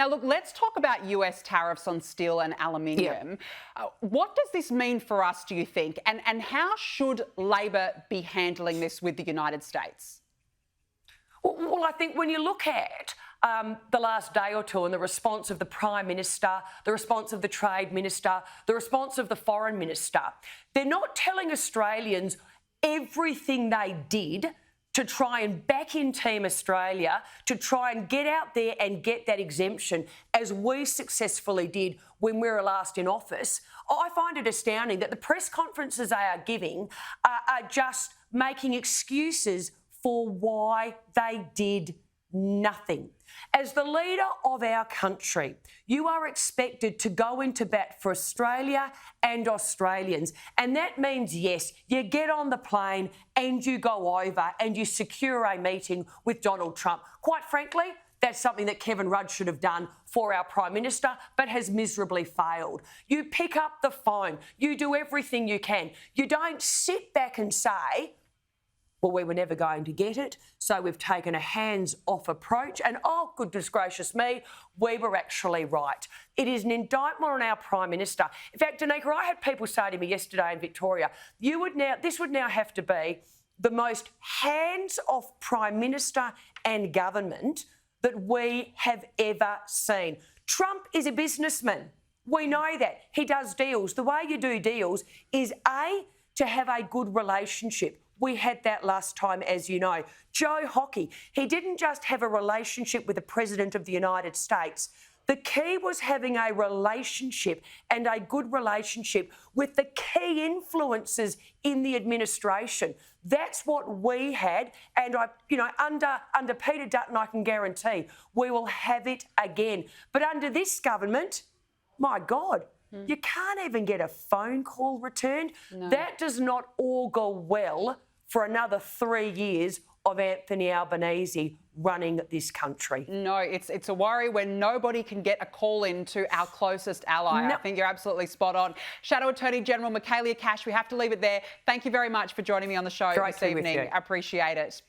Now, look, let's talk about US tariffs on steel and aluminium. What does this mean for us, do you think? And how should Labor be handling this with the United States? Well, I think when you look at the last day or two and the response of the Prime Minister, the response of the Trade Minister, the response of the Foreign Minister, they're not telling Australians everything they did to try and back in Team Australia, to try and get out there and get that exemption, as we successfully did when we were last in office. I find it astounding that the press conferences they are giving are just making excuses for why they did nothing. As the leader of our country, you are expected to go into bat for Australia and Australians. And that means, yes, you get on the plane and you go over and you secure a meeting with Donald Trump. Quite frankly, that's something that Kevin Rudd should have done for our Prime Minister, but has miserably failed. You pick up the phone, you do everything you can. You don't sit back and say, well, we were never going to get it, so we've taken a hands-off approach, and oh, goodness gracious me, we were actually right. It is an indictment on our Prime Minister. In fact, Danica, I had people say to me yesterday in Victoria, this would now have to be the most hands-off Prime Minister and government that we have ever seen. Trump is a businessman. We know that. He does deals. The way you do deals is, A, to have a good relationship. We had that last time, as you know. Joe Hockey, he didn't just have a relationship with the President of the United States. The key was having a relationship and a good relationship with the key influencers in the administration. That's what we had, and under Peter Dutton, I can guarantee we will have it again. But under this government, my God, you can't even get a phone call returned. No. That does not augur well for another 3 years of Anthony Albanese running this country. No, it's a worry when nobody can get a call in to our closest ally. No. I think you're absolutely spot on. Shadow Attorney-General Michaelia Cash, we have to leave it there. Thank you very much for joining me on the show this evening. I appreciate it.